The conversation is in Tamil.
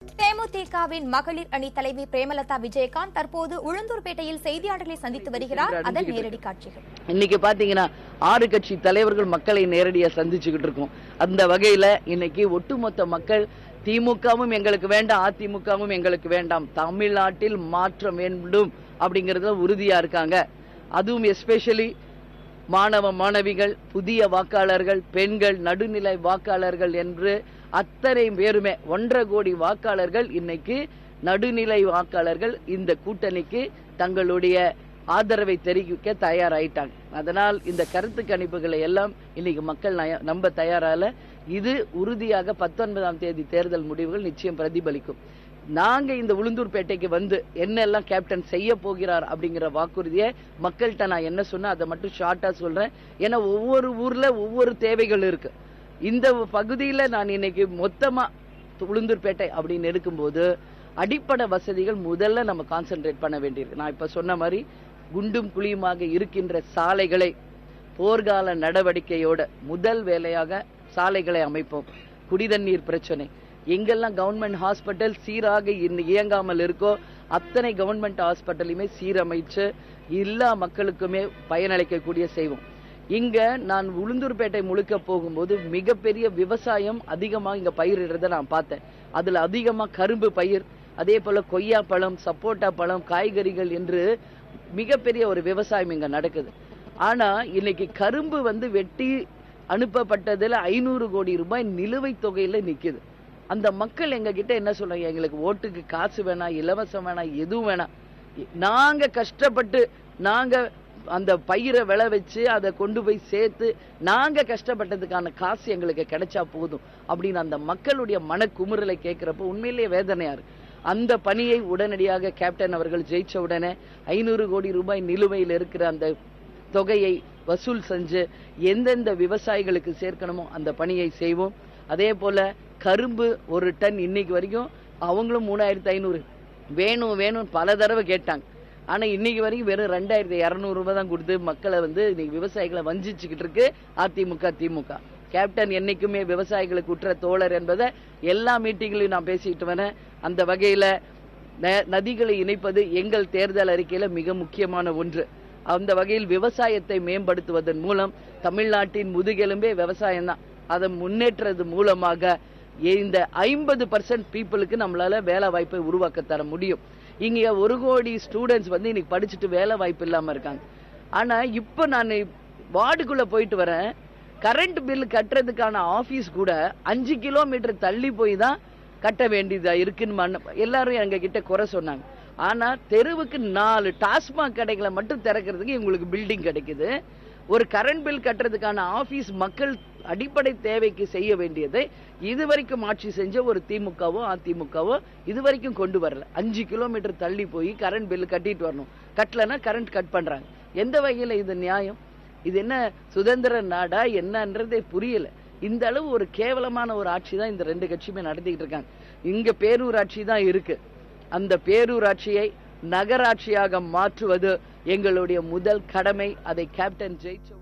தேமுதிகவின் மகளிர் அணி தலைவி பிரேமலதா விஜயகாந்த் தற்போது உளுந்தூர்பேட்டையில் செய்தியாளர்களை சந்தித்து வருகிறார். அதன் நேரடி காட்சிகள். இன்னைக்கு பாத்தீங்கன்னா 6 கட்சி தலைவர்கள் மக்களை நேரடியா சந்திச்சுக்கிட்டு இருக்கோம். அந்த வகையில இன்னைக்கு ஒட்டுமொத்த மக்கள் திமுகவும் எங்களுக்கு வேண்டாம், அதிமுகவும் எங்களுக்கு வேண்டாம், தமிழ்நாட்டில் மாற்றம் வேண்டும் அப்படிங்கறத உறுதியா இருக்காங்க. அதுவும் எஸ்பெஷலி மாணவ மாணவிகள், புதிய வாக்காளர்கள், பெண்கள், நடுநிலை வாக்காளர்கள் என்று அத்தனை பேருமே 1.5 கோடி வாக்காளர்கள் இன்னைக்கு நடுநிலை வாக்காளர்கள் இந்த கூட்டணிக்கு தங்களுடைய ஆதரவை தெரிவிக்க தயாராயிட்டாங்க. அதனால் இந்த கருத்து கணிப்புகளை எல்லாம் இன்னைக்கு மக்கள் நம்ப தயாரால. இது உறுதியாக 19ஆம் தேதி தேர்தல் முடிவுகள் நிச்சயம் பிரதிபலிக்கும். நாங்க இந்த உளுந்தூர்பேட்டைக்கு வந்து என்னெல்லாம் கேப்டன் செய்ய போகிறார் அப்படிங்கிற வாக்குறுதியை மக்கள்கிட்ட நான் என்ன சொன்ன அதை மட்டும் ஷார்ட்டா சொல்றேன். ஏன்னா ஒவ்வொரு ஊர்ல ஒவ்வொரு தேவைகள் இருக்கு. இந்த பகுதியில நான் இன்னைக்கு மொத்தமா உளுந்தூர்பேட்டை அப்படின்னு எடுக்கும்போது அடிப்படை வசதிகள் முதல்ல நம்ம கான்சென்ட்ரேட் பண்ண வேண்டியிருக்கு. நான் இப்ப சொன்ன மாதிரி குண்டும் குழியுமாக இருக்கின்ற சாலைகளை போர்க்கால நடவடிக்கையோட முதல் வேலையாக சாலைகளை அமைப்போம். குடிதண்ணீர் பிரச்சனை எங்கெல்லாம் கவர்மெண்ட் ஹாஸ்பிட்டல் சீராக இயங்காமல் இருக்கோ அத்தனை கவர்மெண்ட் ஹாஸ்பிட்டலையுமே சீரமைச்சு எல்லா மக்களுக்குமே பயனளிக்கக்கூடிய செய்வோம். இங்க நான் உளுந்தூர்பேட்டை முழுக்க போகும்போது மிகப்பெரிய விவசாயம் அதிகமா இங்க பயிரிடுறத நான் பார்த்தேன். அதுல அதிகமா கரும்பு பயிர், அதே போல கொய்யா பழம், சப்போட்டா பழம், காய்கறிகள் என்று மிகப்பெரிய ஒரு விவசாயம் இங்க நடக்குது. ஆனா இன்னைக்கு கரும்பு வெட்டி அனுப்பப்பட்டதுல 500 கோடி ரூபாய் நிலுவைத் தொகையில நிக்குது. அந்த மக்கள் எங்க கிட்ட என்ன சொல்றாங்க, எங்களுக்கு ஓட்டுக்கு காசு வேணாம், இலவசம் வேணாம், எதுவும் வேணாம், நாங்க கஷ்டப்பட்டு நாங்க அந்த பயிரை விளை வச்சு அதை கொண்டு போய் சேர்த்து நாங்க கஷ்டப்பட்டதுக்கான காசு எங்களுக்கு கிடைச்சா போதும் அப்படின்னு அந்த மக்களுடைய மனக்குமுறலை கேட்கிறப்ப உண்மையிலேயே வேதனையா இருக்கு. அந்த பணியை உடனடியாக கேப்டன் அவர்கள் ஜெயிச்ச உடனே 500 கோடி ரூபாய் நிலுவையில் இருக்கிற அந்த தொகையை வசூல் செஞ்சு எந்தெந்த விவசாயிகளுக்கு சேர்க்கணுமோ அந்த பணியை செய்வோம். அதே போல கரும்பு ஒரு டன் இன்னைக்கு வரைக்கும் அவங்களும் 3500 வேணும் வேணும் பல தடவை கேட்டாங்க. ஆனா இன்னைக்கு வரைக்கும் வெறும் 2200 ரூபாய் தான் கொடுத்து மக்களை இன்னைக்கு விவசாயிகளை வஞ்சிச்சுக்கிட்டு இருக்கு அதிமுக திமுக. கேப்டன் என்னைக்குமே விவசாயிகளுக்கு உற்ற தோழர் என்பதை எல்லா மீட்டிங்லையும் நான் பேசிட்டு வரேன். அந்த வகையில நதிகளை இணைப்பது எங்கள் தேர்தல் அறிக்கையில மிக முக்கியமான ஒன்று. அந்த வகையில் விவசாயத்தை மேம்படுத்துவதன் மூலம் தமிழ்நாட்டின் முதுகெலும்பே விவசாயம் தான். அதை முன்னேற்றது மூலமாக இந்த 50% பீப்புளுக்கு நம்மளால வேலை வாய்ப்பை உருவாக்க தர முடியும். இங்க 1 கோடி ஸ்டூடெண்ட்ஸ் இன்னைக்கு படிச்சுட்டு வேலை வாய்ப்பு இல்லாம இருக்காங்க. ஆனா இப்ப நான் வார்டுக்குள்ள போயிட்டு வரேன், கரண்ட் பில் கட்டுறதுக்கான ஆபீஸ் கூட 5 கிலோமீட்டர் தள்ளி போய் தான் கட்ட வேண்டியதா இருக்குன்னு எல்லாரும் எங்க கிட்ட குறை சொன்னாங்க. ஆனா தெருவுக்கு 4 டாஸ்மாக் கடைகளை மட்டும் திறக்கிறதுக்கு உங்களுக்கு பில்டிங் கிடைக்குது. ஒரு கரண்ட் பில் கட்டுறதுக்கான ஆபீஸ் மக்கள் அடிப்படை தேவைக்கு செய்ய வேண்டியதை இதுவரைக்கும் ஆட்சி செஞ்ச ஒரு திமுகவோ அதிமுகவோ இதுவரைக்கும் கொண்டு வரல. 5 கிலோமீட்டர் தள்ளி போய் கரண்ட் பில் கட்டிட்டு வரணும். கட்டலன்னா கரண்ட் கட் பண்றாங்க. எந்த வகையில இது நியாயம்? இது என்ன சுதந்திர நாடா என்னன்றதே புரியல. இந்த அளவு ஒரு கேவலமான ஒரு ஆட்சி தான் இந்த 2 கட்சியுமே நடத்திக்கிட்டு இருக்காங்க. இங்க பேரூராட்சி தான் இருக்கு. அந்த பேரூராட்சியை நகராட்சியாக மாற்றுவது எங்களுடைய முதல் கடமை. அதை கேப்டன் ஜெயிச்ச